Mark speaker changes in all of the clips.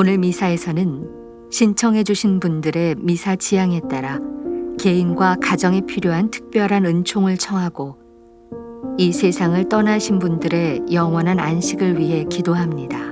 Speaker 1: 오늘 미사에서는 신청해 주신 분들의 미사 지향에 따라 개인과 가정에 필요한 특별한 은총을 청하고 이 세상을 떠나신 분들의 영원한 안식을 위해 기도합니다.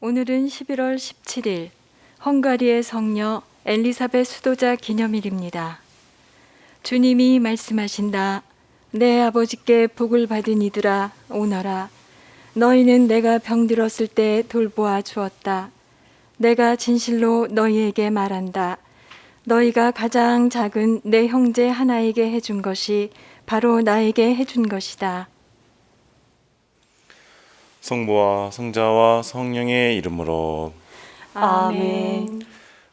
Speaker 2: 오늘은 11월 17일 헝가리의 성녀 엘리사벳 수도자 기념일입니다. 주님이 말씀하신다. 내 아버지께 복을 받은 이들아 오너라. 너희는 내가 병들었을 때 돌보아 주었다. 내가 진실로 너희에게 말한다. 너희가 가장 작은 내 형제 하나에게 해준 것이 바로 나에게 해준 것이다.
Speaker 3: 성부와 성자와 성령의 이름으로
Speaker 2: 아멘.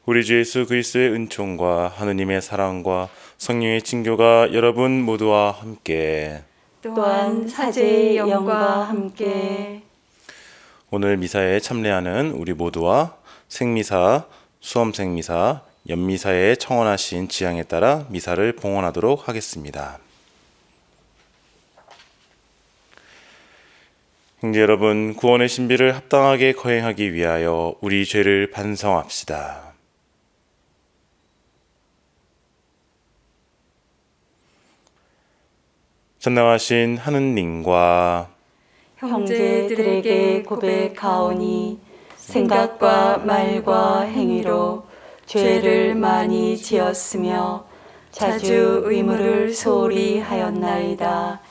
Speaker 3: 우리 주 예수 그리스도의 은총과 하느님의 사랑과 성령의 친교가 여러분 모두와 함께
Speaker 2: 또한 사제의 영과 함께
Speaker 3: 오늘 미사에 참례하는 우리 모두와 생미사, 수험생미사, 연미사에 청원하신 지향에 따라 미사를 봉헌하도록 하겠습니다. 형제 여러분, 구원의 신비를 합당하게 거행하기 위하여 우리 죄를 반성합시다. 전능하신 하느님과
Speaker 4: 형제들에게 고백하오니 생각과 말과 행위로 죄를 많이 지었으며 자주 의무를 소홀히 하였나이다.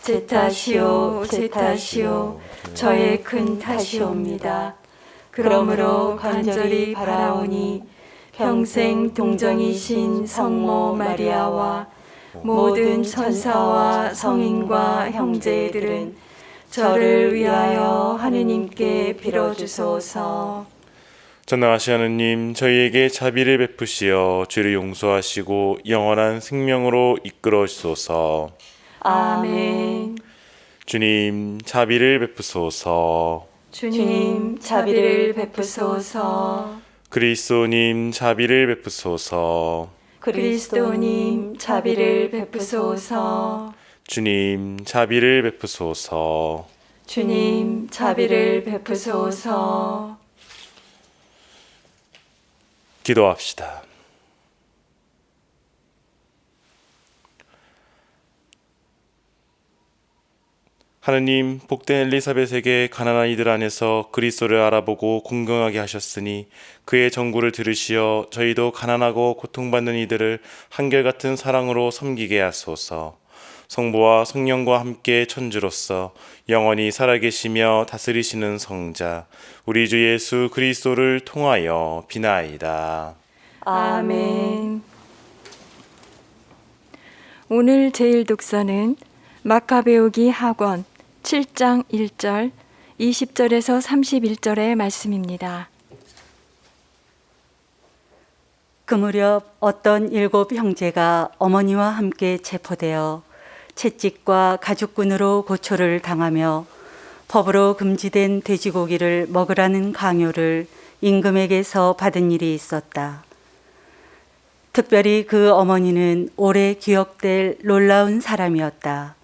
Speaker 4: 제 탓이요 제 탓이요 저의 큰 탓이옵니다. 그러므로 간절히 바라오니 평생 동정이신 성모 마리아와
Speaker 2: 모든 천사와 성인과 형제들은 저를 위하여 하느님께 빌어주소서.
Speaker 3: 전능하신 하느님, 저희에게 자비를 베푸시어 죄를 용서하시고 영원한 생명으로 이끌어 주소서.
Speaker 2: 아멘.
Speaker 3: 주님, 자비를 베푸소서.
Speaker 2: 주님, 자비를 베푸소서.
Speaker 3: 그리스도님, 자비를 베푸소서.
Speaker 2: 그리스도님, 자비를 베푸소서.
Speaker 3: 주님, 자비를 베푸소서.
Speaker 2: 주님, 자비를 베푸소서.
Speaker 3: 기도합시다. 하느님, 복된 엘리사벳에게 가난한 이들 안에서 그리스도를 알아보고 공경하게 하셨으니 그의 전구를 들으시어 저희도 가난하고 고통받는 이들을 한결같은 사랑으로 섬기게 하소서. 성부와 성령과 함께 천주로서 영원히 살아계시며 다스리시는 성자 우리 주 예수 그리스도를 통하여 비나이다.
Speaker 2: 아멘. 오늘 제일 독서는 마카베오기 하권 7장 1절, 20절에서 31절의 말씀입니다.
Speaker 4: 그 무렵 어떤 7 형제가 어머니와 함께 체포되어 채찍과 가죽군으로 고초를 당하며 법으로 금지된 돼지고기를 먹으라는 강요를 임금에게서 받은 일이 있었다. 특별히 그 어머니는 오래 기억될 놀라운 사람이었다.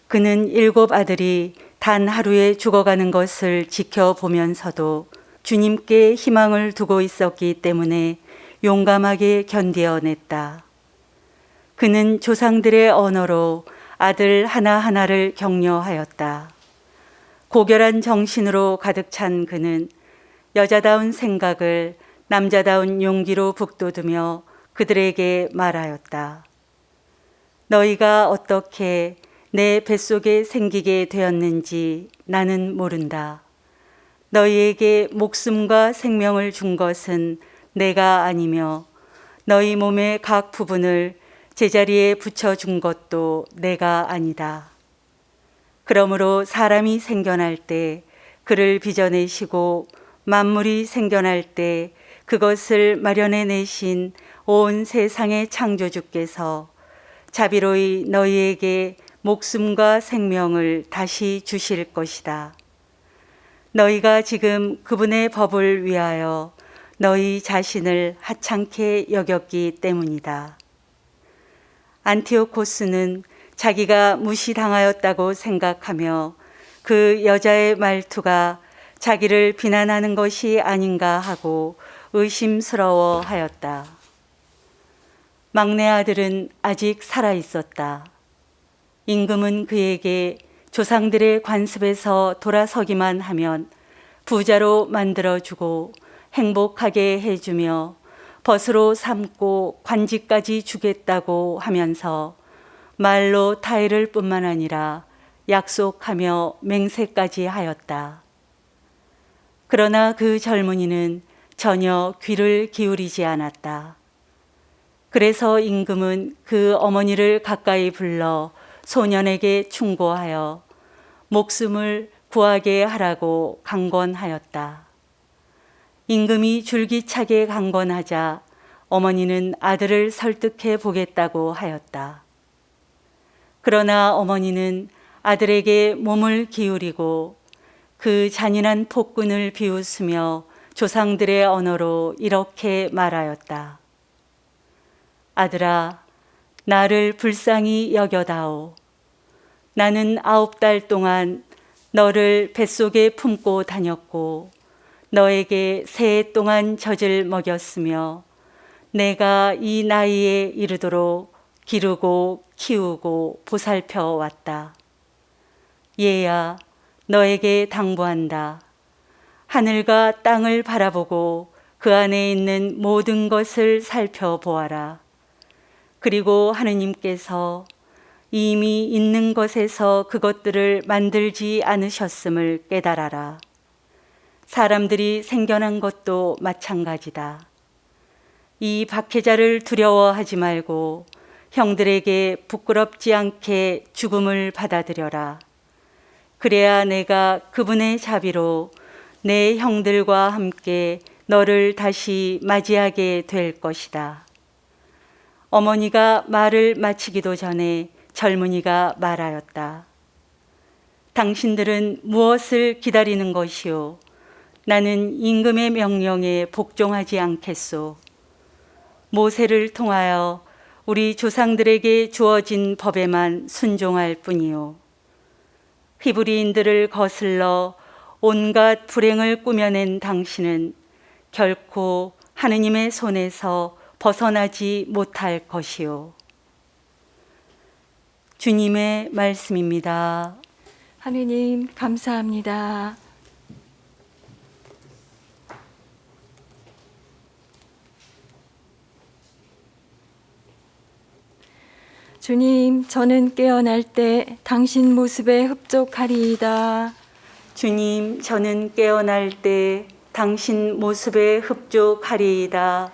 Speaker 4: 그는 7 아들이 단 하루에 죽어가는 것을 지켜보면서도 주님께 희망을 두고 있었기 때문에 용감하게 견디어냈다. 그는 조상들의 언어로 아들 하나하나를 격려하였다. 고결한 정신으로 가득 찬 그는 여자다운 생각을 남자다운 용기로 북돋우며 그들에게 말하였다. 너희가 어떻게 내 뱃속에 생기게 되었는지 나는 모른다. 너희에게 목숨과 생명을 준 것은 내가 아니며 너희 몸의 각 부분을 제자리에 붙여준 것도 내가 아니다. 그러므로 사람이 생겨날 때 그를 빚어내시고 만물이 생겨날 때 그것을 마련해 내신 온 세상의 창조주께서 자비로이 너희에게 목숨과 생명을 다시 주실 것이다. 너희가 지금 그분의 법을 위하여 너희 자신을 하찮게 여겼기 때문이다. 안티오코스는 자기가 무시당하였다고 생각하며 그 여자의 말투가 자기를 비난하는 것이 아닌가 하고 의심스러워 하였다. 막내 아들은 아직 살아 있었다. 임금은 그에게 조상들의 관습에서 돌아서기만 하면 부자로 만들어주고 행복하게 해주며 벗으로 삼고 관직까지 주겠다고 하면서 말로 타이를 뿐만 아니라 약속하며 맹세까지 하였다. 그러나 그 젊은이는 전혀 귀를 기울이지 않았다. 그래서 임금은 그 어머니를 가까이 불러 소년에게 충고하여 목숨을 구하게 하라고 강권하였다. 임금이 줄기차게 강권하자 어머니는 아들을 설득해 보겠다고 하였다. 그러나 어머니는 아들에게 몸을 기울이고 그 잔인한 폭군을 비웃으며 조상들의 언어로 이렇게 말하였다. 아들아, 나를 불쌍히 여겨다오. 나는 9달 동안 너를 뱃속에 품고 다녔고 너에게 새 동안 젖을 먹였으며 내가 이 나이에 이르도록 기르고 키우고 보살펴 왔다. 얘야, 너에게 당부한다. 하늘과 땅을 바라보고 그 안에 있는 모든 것을 살펴보아라. 그리고 하느님께서 이미 있는 것에서 그것들을 만들지 않으셨음을 깨달아라. 사람들이 생겨난 것도 마찬가지다. 이 박해자를 두려워하지 말고 형들에게 부끄럽지 않게 죽음을 받아들여라. 그래야 내가 그분의 자비로 내 형들과 함께 너를 다시 맞이하게 될 것이다. 어머니가 말을 마치기도 전에 젊은이가 말하였다. 당신들은 무엇을 기다리는 것이오? 나는 임금의 명령에 복종하지 않겠소. 모세를 통하여 우리 조상들에게 주어진 법에만 순종할 뿐이요. 히브리인들을 거슬러 온갖 불행을 꾸며낸 당신은 결코 하느님의 손에서 벗어나지 못할 것이요. 주님의 말씀입니다.
Speaker 2: 하느님 감사합니다. 주님, 저는 깨어날 때 당신 모습에 흡족하리이다.
Speaker 4: 주님, 저는 깨어날 때 당신 모습에 흡족하리이다.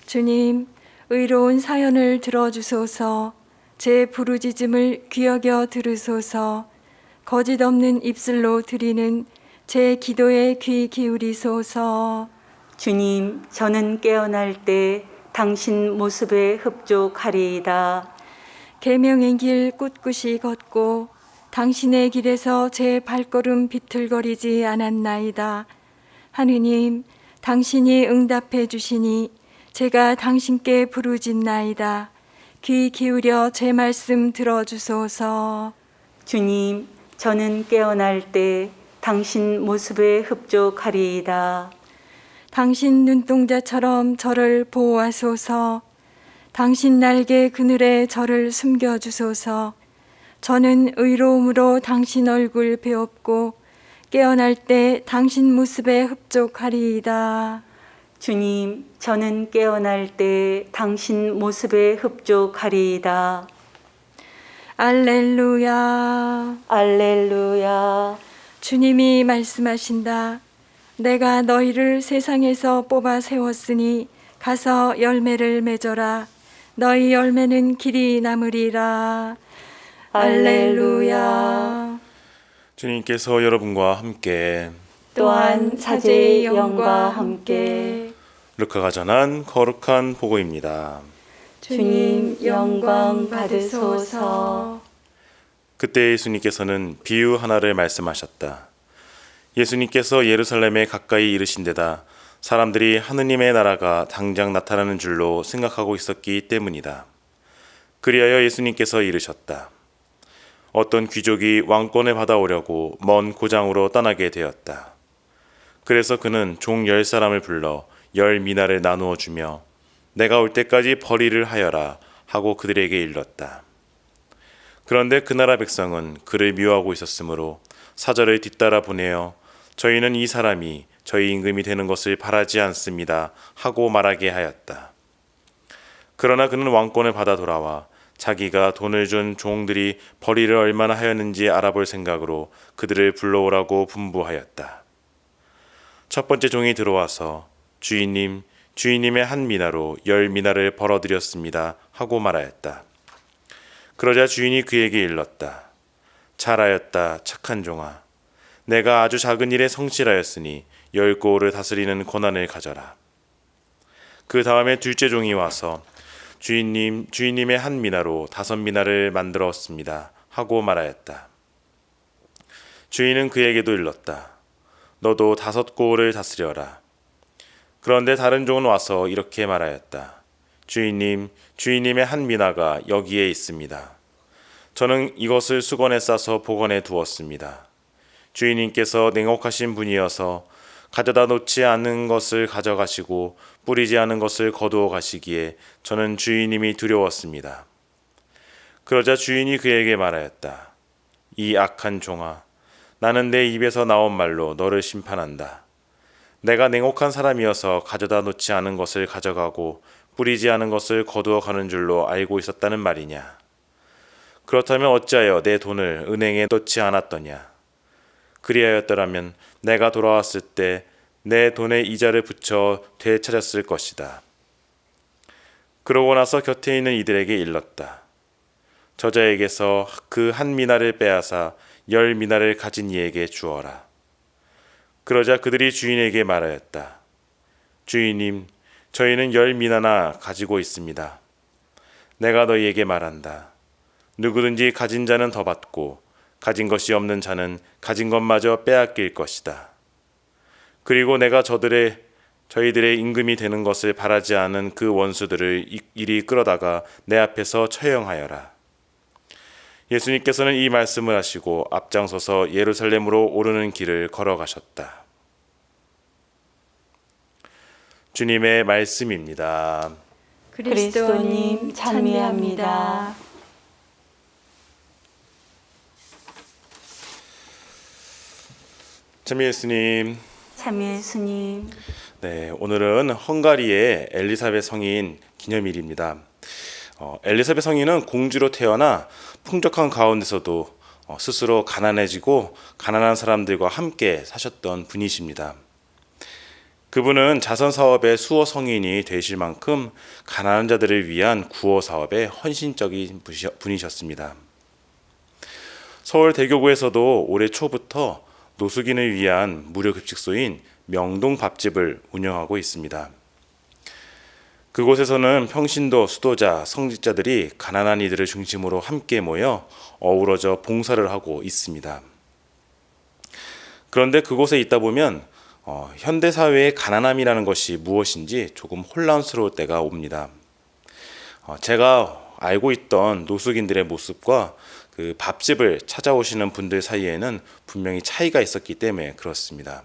Speaker 2: 주님, 의로운 사연을 들어주소서. 제 부르짖음을 귀여겨 들으소서. 거짓 없는 입술로 드리는 제 기도에 귀 기울이소서.
Speaker 4: 주님, 저는 깨어날 때 당신 모습에 흡족하리이다.
Speaker 2: 계명의 길 꿋꿋이 걷고 당신의 길에서 제 발걸음 비틀거리지 않았나이다. 하느님, 당신이 응답해 주시니 제가 당신께 부르짖나이다. 귀 기울여 제 말씀 들어주소서.
Speaker 4: 주님, 저는 깨어날 때 당신 모습에 흡족하리이다.
Speaker 2: 당신 눈동자처럼 저를 보호하소서. 당신 날개 그늘에 저를 숨겨주소서. 저는 의로움으로 당신 얼굴 배웠고 깨어날 때 당신 모습에 흡족하리이다.
Speaker 4: 주님, 저는 깨어날 때 당신 모습에 흡족하리이다.
Speaker 2: 알렐루야.
Speaker 4: 알렐루야.
Speaker 2: 주님이 말씀하신다. 내가 너희를 세상에서 뽑아 세웠으니 가서 열매를 맺어라. 너희 열매는 길이 남으리라. 알렐루야.
Speaker 3: 주님께서 여러분과 함께
Speaker 2: 또한 사제의 영과 함께
Speaker 3: 루카가 전한 거룩한 복음입니다.
Speaker 2: 주님 영광 받으소서.
Speaker 3: 그때 예수님께서는 비유 하나를 말씀하셨다. 예수님께서 예루살렘에 가까이 이르신 데다 사람들이 하느님의 나라가 당장 나타나는 줄로 생각하고 있었기 때문이다. 그리하여 예수님께서 이르셨다. 어떤 귀족이 왕권을 받아오려고 먼 고장으로 떠나게 되었다. 그래서 그는 종 10사람을 불러 10미나를 나누어 주며 내가 올 때까지 벌이를 하여라 하고 그들에게 일렀다. 그런데 그 나라 백성은 그를 미워하고 있었으므로 사절을 뒤따라 보내어 저희는 이 사람이 저희 임금이 되는 것을 바라지 않습니다 하고 말하게 하였다. 그러나 그는 왕권을 받아 돌아와 자기가 돈을 준 종들이 벌이를 얼마나 하였는지 알아볼 생각으로 그들을 불러오라고 분부하였다. 첫 번째 종이 들어와서 주인님, 주인님의 한 미나로 10미나를 벌어드렸습니다 하고 말하였다. 그러자 주인이 그에게 일렀다. 잘하였다, 착한 종아. 내가 아주 작은 일에 성실하였으니 10고을을 다스리는 권한을 가져라. 그 다음에 둘째 종이 와서 주인님, 주인님의 한 미나로 5미나를 만들었습니다 하고 말하였다. 주인은 그에게도 일렀다. 너도 5고을을 다스려라. 그런데 다른 종은 와서 이렇게 말하였다. 주인님, 주인님의 한 미나가 여기에 있습니다. 저는 이것을 수건에 싸서 보관해 두었습니다. 주인님께서 냉혹하신 분이어서 가져다 놓지 않은 것을 가져가시고 뿌리지 않은 것을 거두어 가시기에 저는 주인님이 두려웠습니다. 그러자 주인이 그에게 말하였다. 이 악한 종아, 나는 내 입에서 나온 말로 너를 심판한다. 내가 냉혹한 사람이어서 가져다 놓지 않은 것을 가져가고 뿌리지 않은 것을 거두어 가는 줄로 알고 있었다는 말이냐? 그렇다면 어찌하여 내 돈을 은행에 넣지 않았더냐? 그리하였더라면 내가 돌아왔을 때 내 돈에 이자를 붙여 되찾았을 것이다. 그러고 나서 곁에 있는 이들에게 일렀다. 저자에게서 그 한 미나를 빼앗아 10미나를 가진 이에게 주어라. 그러자 그들이 주인에게 말하였다. 주인님, 저희는 10미나나 가지고 있습니다. 내가 너희에게 말한다. 누구든지 가진 자는 더 받고 가진 것이 없는 자는 가진 것마저 빼앗길 것이다. 그리고 내가 저희들의 임금이 되는 것을 바라지 않은 그 원수들을 이리 끌어다가 내 앞에서 처형하여라. 예수님께서는 이 말씀을 하시고 앞장서서 예루살렘으로 오르는 길을 걸어가셨다. 주님의 말씀입니다.
Speaker 2: 그리스도님 찬미합니다.
Speaker 3: 참 예수님,
Speaker 4: 참 예수님,
Speaker 3: 네, 오늘은 헝가리의 엘리사벳 성인 기념일입니다. 엘리사벳 성인은 공주로 태어나 풍족한 가운데서도 스스로 가난해지고 가난한 사람들과 함께 사셨던 분이십니다. 그분은 자선 사업의 수호 성인이 되실 만큼 가난한 자들을 위한 구호 사업에 헌신적인 분이셨습니다. 서울 대교구에서도 올해 초부터 노숙인을 위한 무료 급식소인 명동 밥집을 운영하고 있습니다. 그곳에서는 평신도, 수도자, 성직자들이 가난한 이들을 중심으로 함께 모여 어우러져 봉사를 하고 있습니다. 그런데 그곳에 있다 보면 현대 사회의 가난함이라는 것이 무엇인지 조금 혼란스러울 때가 옵니다. 제가 알고 있던 노숙인들의 모습과 그 밥집을 찾아오시는 분들 사이에는 분명히 차이가 있었기 때문에 그렇습니다.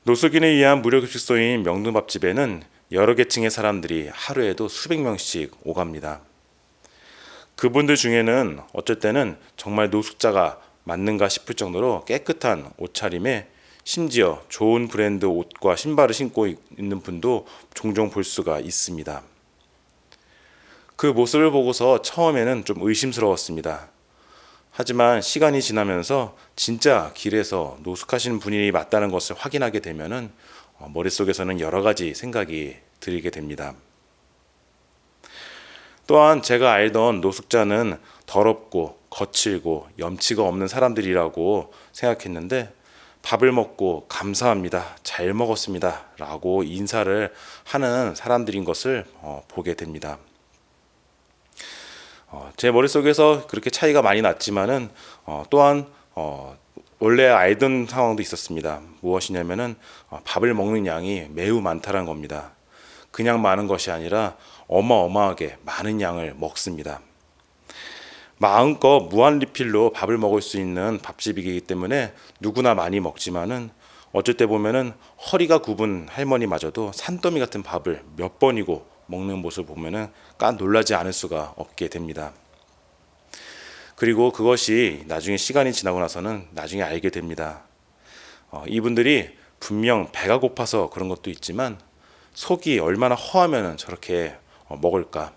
Speaker 3: 노숙인을 위한 무료급식소인 명동밥집에는 여러 계층의 사람들이 하루에도 수백 명씩 오갑니다. 그분들 중에는 어쩔 때는 정말 노숙자가 맞는가 싶을 정도로 깨끗한 옷차림에 심지어 좋은 브랜드 옷과 신발을 신고 있는 분도 종종 볼 수가 있습니다. 그 모습을 보고서 처음에는 좀 의심스러웠습니다. 하지만 시간이 지나면서 진짜 길에서 노숙하시는 분이 맞다는 것을 확인하게 되면은 머릿속에서는 여러 가지 생각이 들게 됩니다. 또한 제가 알던 노숙자는 더럽고 거칠고 염치가 없는 사람들이라고 생각했는데 밥을 먹고 감사합니다, 잘 먹었습니다 라고 인사를 하는 사람들인 것을 보게 됩니다. 제 머릿속에서 그렇게 차이가 많이 났지만은 또한 원래 알던 상황도 있었습니다. 무엇이냐면은 밥을 먹는 양이 매우 많다는 겁니다. 그냥 많은 것이 아니라 어마어마하게 많은 양을 먹습니다. 마음껏 무한 리필로 밥을 먹을 수 있는 밥집이기 때문에 누구나 많이 먹지만은 어쩔 때 보면은 허리가 굽은 할머니마저도 산더미 같은 밥을 몇 번이고 먹는 모습을 보면은 깜 놀라지 않을 수가 없게 됩니다. 그리고 그것이 나중에 시간이 지나고 나서는 나중에 알게 됩니다. 이분들이 분명 배가 고파서 그런 것도 있지만 속이 얼마나 허하면 저렇게 먹을까.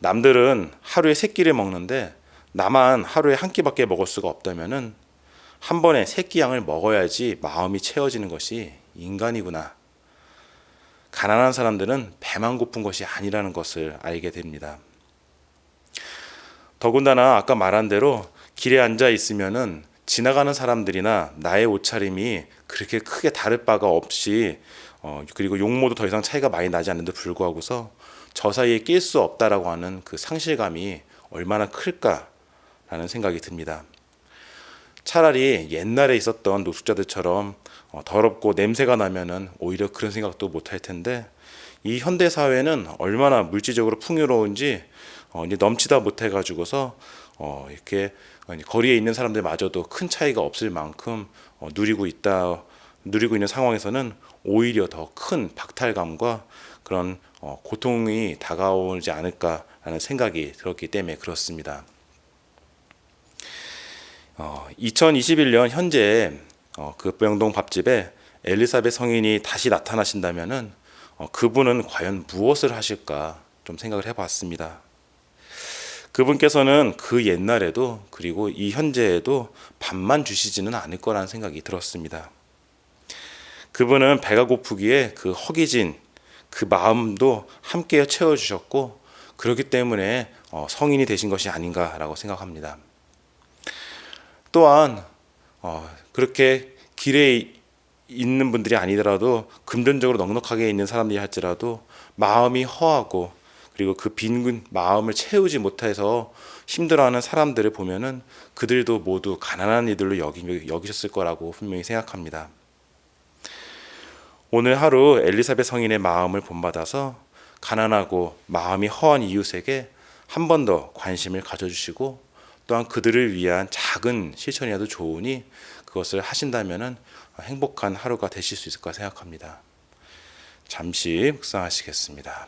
Speaker 3: 남들은 하루에 3끼를 먹는데 나만 하루에 한 끼밖에 먹을 수가 없다면은 한 번에 3끼 양을 먹어야지 마음이 채워지는 것이 인간이구나. 가난한 사람들은 배만 고픈 것이 아니라는 것을 알게 됩니다. 더군다나 아까 말한 대로 길에 앉아 있으면은 지나가는 사람들이나 나의 옷차림이 그렇게 크게 다를 바가 없이 그리고 용모도 더 이상 차이가 많이 나지 않는데 불구하고서 저 사이에 낄 수 없다라고 하는 그 상실감이 얼마나 클까라는 생각이 듭니다. 차라리 옛날에 있었던 노숙자들처럼 더럽고 냄새가 나면은 오히려 그런 생각도 못 할 텐데 이 현대 사회는 얼마나 물질적으로 풍요로운지 이제 넘치다 못해 가지고서 이렇게 거리에 있는 사람들마저도 큰 차이가 없을 만큼 누리고 있는 상황에서는 오히려 더 큰 박탈감과 그런 고통이 다가오지 않을까라는 생각이 들었기 때문에 그렇습니다. 2021년 현재 그 명동 밥집에 엘리사벳 성인이 다시 나타나신다면은 그분은 과연 무엇을 하실까 좀 생각을 해봤습니다. 그분께서는 그 옛날에도 그리고 이 현재에도 밥만 주시지는 않을 거라는 생각이 들었습니다. 그분은 배가 고프기에 그 허기진 그 마음도 함께 채워주셨고 그렇기 때문에 성인이 되신 것이 아닌가라고 생각합니다. 또한 그렇게 길에 있는 분들이 아니더라도 금전적으로 넉넉하게 있는 사람들이 할지라도 마음이 허하고 그리고 그 빈 마음을 채우지 못해서 힘들어하는 사람들을 보면은 그들도 모두 가난한 이들로 여기셨을 거라고 분명히 생각합니다. 오늘 하루 엘리사벳 성인의 마음을 본받아서 가난하고 마음이 허한 이웃에게 한 번 더 관심을 가져주시고 또한 그들을 위한 작은 실천이라도 좋으니 그것을 하신다면은 행복한 하루가 되실 수 있을 거라 생각합니다. 잠시 묵상하시겠습니다.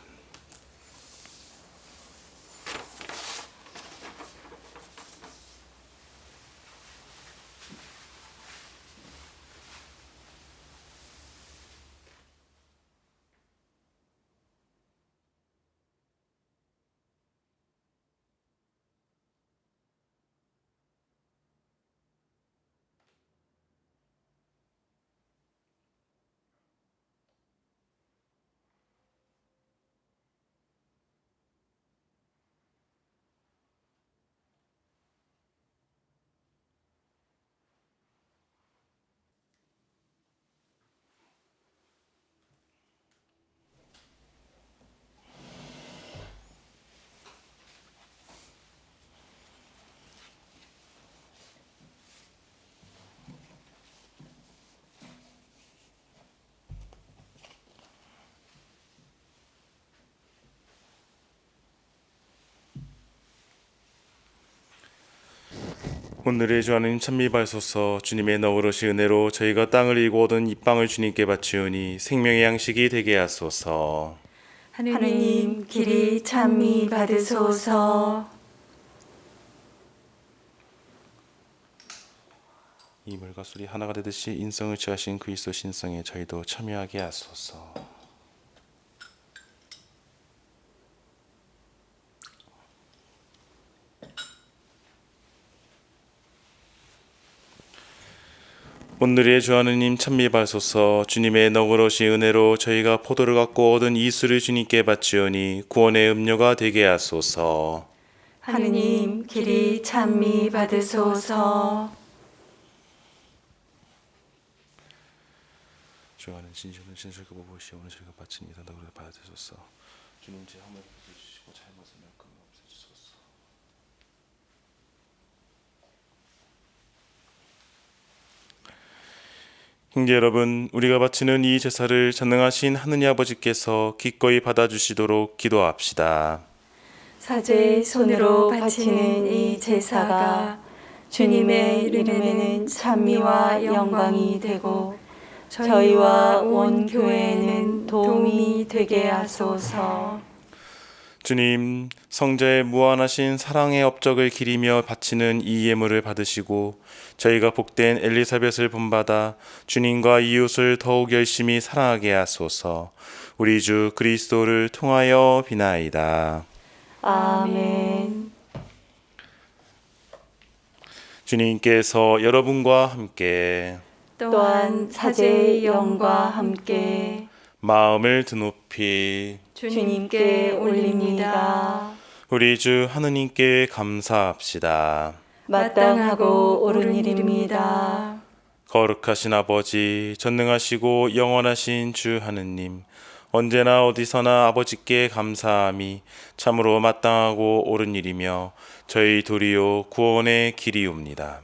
Speaker 3: 오늘의 주 하나님 찬미 받으소서. 주님의 너그러신 은혜로 저희가 땅을 이고 얻은 이 빵을 주님께 바치오니 생명의 양식이 되게 하소서.
Speaker 4: 하느님 길이 찬미 받으소서.
Speaker 3: 이 물과 술이 하나가 되듯이 인성을 취하신 그리스도 신성에 저희도 참여하게 하소서. 오늘의 주 하느님 찬미 받으소서. 주님의 너그러신 은혜로 저희가 포도를 갖고 얻은 이 술을 주님께 바치오니 구원의 음료가 되게 하소서.
Speaker 4: 하느님 길이 찬미 받으소서.
Speaker 3: 주 하는 진실은 진실과 보시오. 오늘 저희가 바친 이상 너그러 받으소서. 주님 제 허물 주시고 잘못을 멸금 없애주소서. 형제 여러분, 우리가 바치는 이 제사를 전능하신 하느님 아버지께서 기꺼이 받아주시도록 기도합시다.
Speaker 4: 사제의 손으로 바치는 이 제사가 주님의 이름에는 찬미와 영광이 되고 저희와 온 교회에는 도움이 되게 하소서.
Speaker 3: 주님, 성자의 무한하신 사랑의 업적을 기리며 바치는 이 예물을 받으시고 저희가 복된 엘리사벳을 본받아 주님과 이웃을 더욱 열심히 사랑하게 하소서. 우리 주 그리스도를 통하여 비나이다.
Speaker 4: 아멘.
Speaker 3: 주님께서 여러분과 함께
Speaker 4: 또한 사제의 영과 함께
Speaker 3: 마음을 드높이
Speaker 4: 주님께 올립니다.
Speaker 3: 우리 주 하느님께 감사합시다.
Speaker 4: 마땅하고 옳은 일입니다.
Speaker 3: 거룩하신 아버지, 전능하시고 영원하신 주 하느님, 언제나 어디서나 아버지께 감사함이 참으로 마땅하고 옳은 일이며 저희 도리요 구원의 길이옵니다.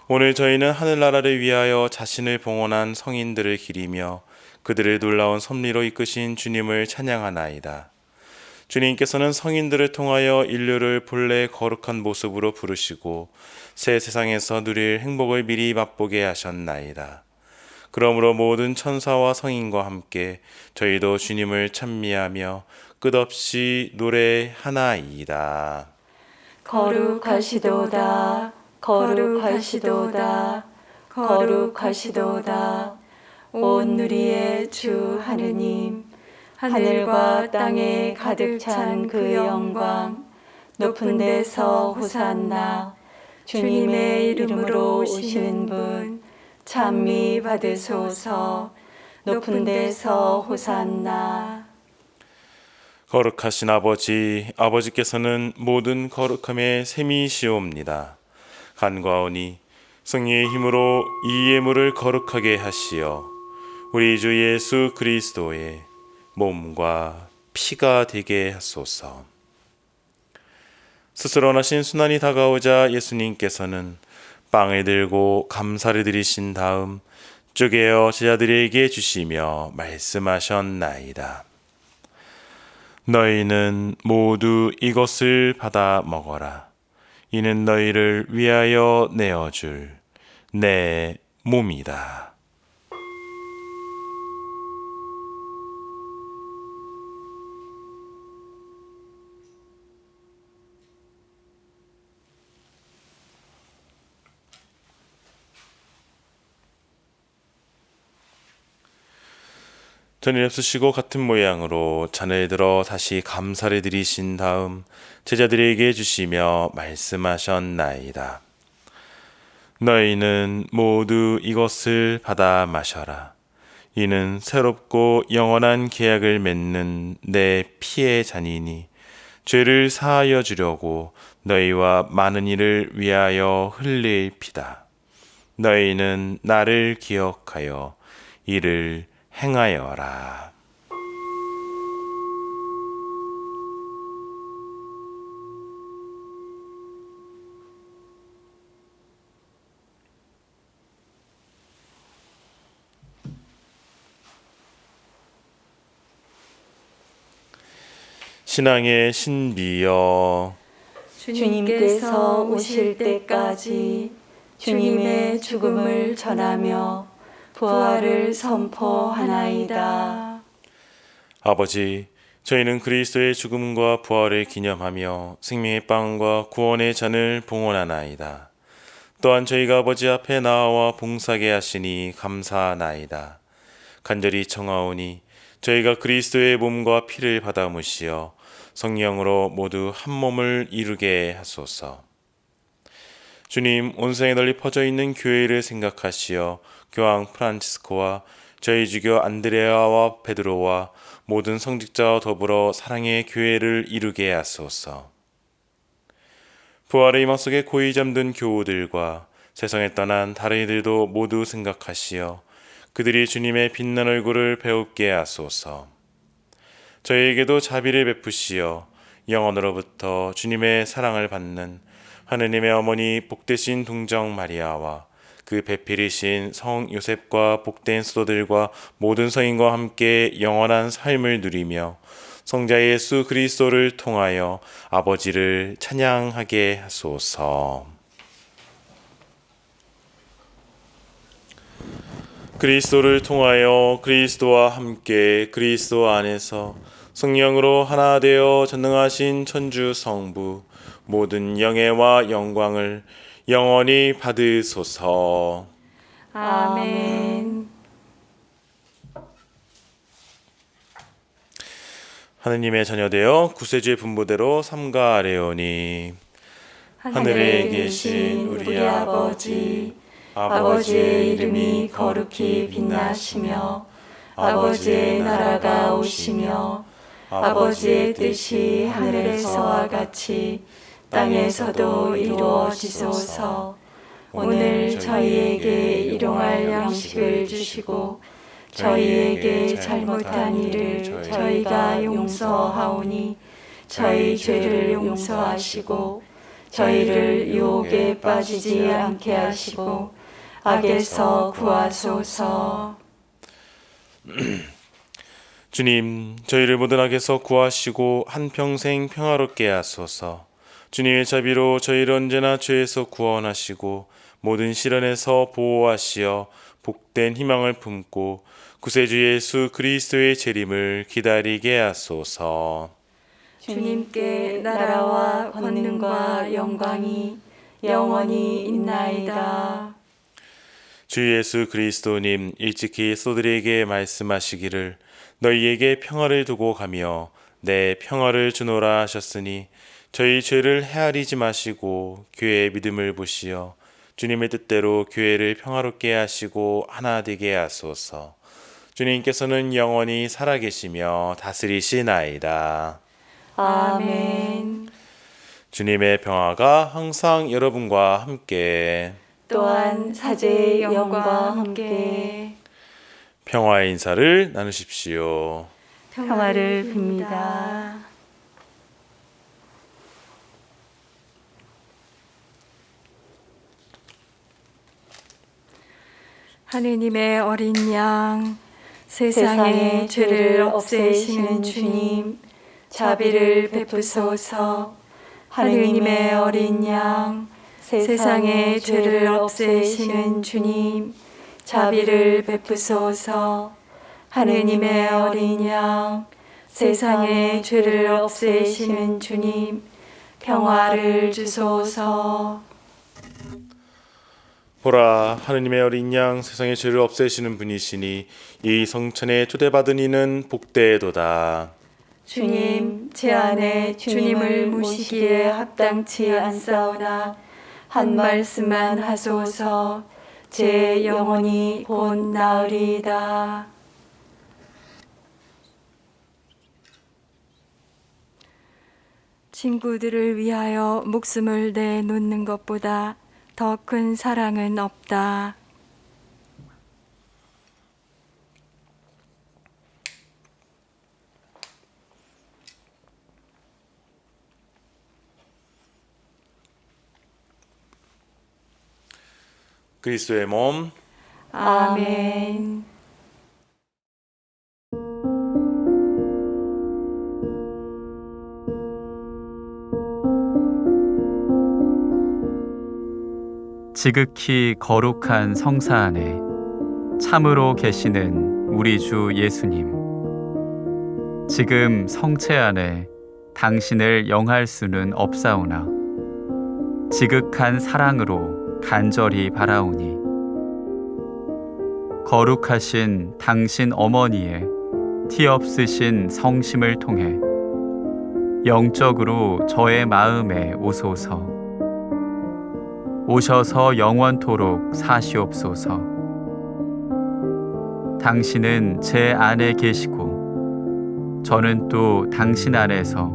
Speaker 3: 오늘 저희는 하늘나라를 위하여 자신을 봉헌한 성인들을 기리며 그들을 놀라운 섭리로 이끄신 주님을 찬양하나이다. 주님께서는 성인들을 통하여 인류를 본래 거룩한 모습으로 부르시고 새 세상에서 누릴 행복을 미리 맛보게 하셨나이다. 그러므로 모든 천사와 성인과 함께 저희도 주님을 찬미하며 끝없이 노래하나이다.
Speaker 4: 거룩하시도다. 거룩하시도다. 거룩하시도다. 온 누리의 주 하느님, 하늘과 땅에 가득 찬 그 영광, 높은 데서 호산나, 주님의 이름으로 오시는 분, 찬미 받으소서. 높은 데서 호산나.
Speaker 3: 거룩하신 아버지께서는 모든 거룩함의 셈이시옵니다. 간과하오니 성령의 힘으로 이 예물을 거룩하게 하시어 우리 주 예수 그리스도의 몸과 피가 되게 하소서. 스스로 원하신 순환이 다가오자 예수님께서는 빵을 들고 감사를 드리신 다음 쪼개어 제자들에게 주시며 말씀하셨나이다. 너희는 모두 이것을 받아 먹어라. 이는 너희를 위하여 내어줄 내 몸이다. 전을 흡수시고 같은 모양으로 잔을 들어 다시 감사를 드리신 다음 제자들에게 주시며 말씀하셨나이다. 너희는 모두 이것을 받아 마셔라. 이는 새롭고 영원한 계약을 맺는 내 피의 잔이니 죄를 사하여 주려고 너희와 많은 이를 위하여 흘릴 피다. 너희는 나를 기억하여 이를 행하여라. 신앙의 신비여,
Speaker 4: 주님께서 오실 때까지 주님의 죽음을 전하며 부활을 선포하나이다.
Speaker 3: 아버지, 저희는 그리스도의 죽음과 부활을 기념하며 생명의 빵과 구원의 잔을 봉헌하나이다. 또한 저희가 아버지 앞에 나와 봉사하게 하시니 감사하나이다. 간절히 청하오니 저희가 그리스도의 몸과 피를 받아 무시어 성령으로 모두 한 몸을 이루게 하소서. 주님, 온 세상에 널리 퍼져 있는 교회를 생각하시어 교황 프란치스코와 저희 주교 안드레아와 베드로와 모든 성직자와 더불어 사랑의 교회를 이루게 하소서. 부활의 희망 속에 고이 잠든 교우들과 세상에 떠난 다른 이들도 모두 생각하시어 그들이 주님의 빛난 얼굴을 배웁게 하소서. 저희에게도 자비를 베푸시어 영원으로부터 주님의 사랑을 받는 하느님의 어머니 복되신 동정 마리아와 그 배필이신 성 요셉과 복된 수도들과 모든 성인과 함께 영원한 삶을 누리며 성자 예수 그리스도를 통하여 아버지를 찬양하게 하소서. 그리스도를 통하여 그리스도와 함께 그리스도 안에서 성령으로 하나 되어 전능하신 천주 성부 모든 영예와 영광을 영원히 받으소서.
Speaker 4: 아멘.
Speaker 3: 하느님의 자녀되어 구세주의 분부대로 삼가하려니 하늘에 계신 우리 아버지, 아버지의 이름이 거룩히 빛나시며 아버지의 나라가 오시며 아버지의 뜻이 하늘에서와 같이 땅에서도 이루어지소서. 오늘 저희에게 일용할 양식을 주시고 저희에게 잘못한 일을 저희가 용서하오니 저희 죄를 용서하시고 저희를 유혹에 빠지지 않게 하시고 악에서 구하소서. 주님, 저희를 모든 악에서 구하시고 한평생 평화롭게 하소서. 주님의 자비로 저희를 언제나 죄에서 구원하시고 모든 시련에서 보호하시어 복된 희망을 품고 구세주 예수 그리스도의 재림을 기다리게 하소서.
Speaker 4: 주님께 나라와 권능과 영광이 영원히 있나이다.
Speaker 3: 주 예수 그리스도님, 일찍이 소들에게 말씀하시기를 너희에게 평화를 두고 가며 내 평화를 주노라 하셨으니 저희 죄를 헤아리지 마시고 교회의 믿음을 보시어 주님의 뜻대로 교회를 평화롭게 하시고 하나 되게 하소서. 주님께서는 영원히 살아계시며 다스리시나이다.
Speaker 4: 아멘.
Speaker 3: 주님의 평화가 항상 여러분과 함께
Speaker 4: 또한 사제의 영과 함께
Speaker 3: 평화의 인사를 나누십시오.
Speaker 4: 평화를 빕니다.
Speaker 2: 하느님의 어린 양, 세상의 죄를 없애시는 주님, 자비를 베푸소서. 하느님의 어린 양, 세상의 죄를 없애시는 주님, 자비를 베푸소서. 하느님의 어린 양, 세상의 죄를 없애시는 주님, 평화를 주소서.
Speaker 3: 보라, 하느님의 어린 양, 세상의 죄를 없애시는 분이시니 이 성천에 초대받은 이는 복되도다.
Speaker 2: 주님, 제 안에 주님을 모시기에 합당치 않사오나 한 말씀만 하소서. 제 영혼이 곧 나으리이다. 친구들을 위하여 목숨을 내놓는 것보다 더 큰 사랑은 없다.
Speaker 3: 그리스도의 몸,
Speaker 2: 아멘.
Speaker 5: 지극히 거룩한 성사 안에 참으로 계시는 우리 주 예수님, 지금 성체 안에 당신을 영할 수는 없사오나 지극한 사랑으로 간절히 바라오니 거룩하신 당신 어머니의 티 없으신 성심을 통해 영적으로 저의 마음에 오소서. 오셔서 영원토록 사시옵소서. 당신은 제 안에 계시고 저는 또 당신 안에서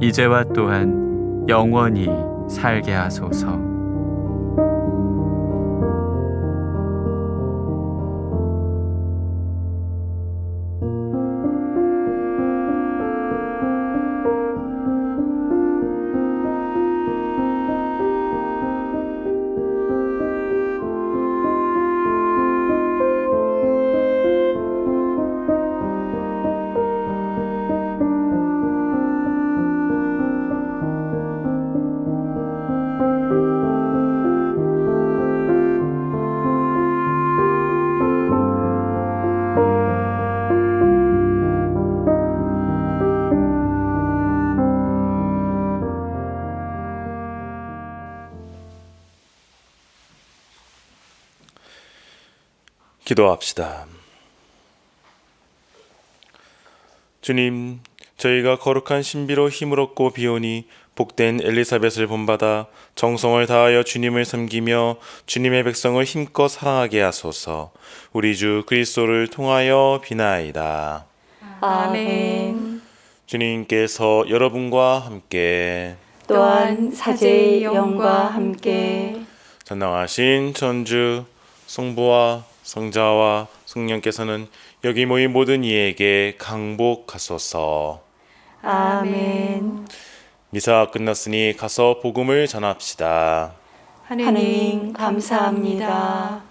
Speaker 5: 이제와 또한 영원히 살게 하소서.
Speaker 3: 기도합시다. 주님, 저희가 거룩한 신비로 힘을 얻고 비오니 복된 엘리사벳을 본받아 정성을 다하여 주님을 섬기며 주님의 백성을 힘껏 사랑하게 하소서. 우리 주 그리스도를 통하여 비나이다.
Speaker 4: 아멘.
Speaker 3: 주님께서 여러분과 함께
Speaker 4: 또한 사제의 영과 함께
Speaker 3: 전능하신 천주 성부와 성자와 성령께서는 여기 모인 모든 이에게 강복하소서.
Speaker 4: 아멘.
Speaker 3: 미사 끝났으니 가서 복음을 전합시다.
Speaker 2: 하느님 감사합니다.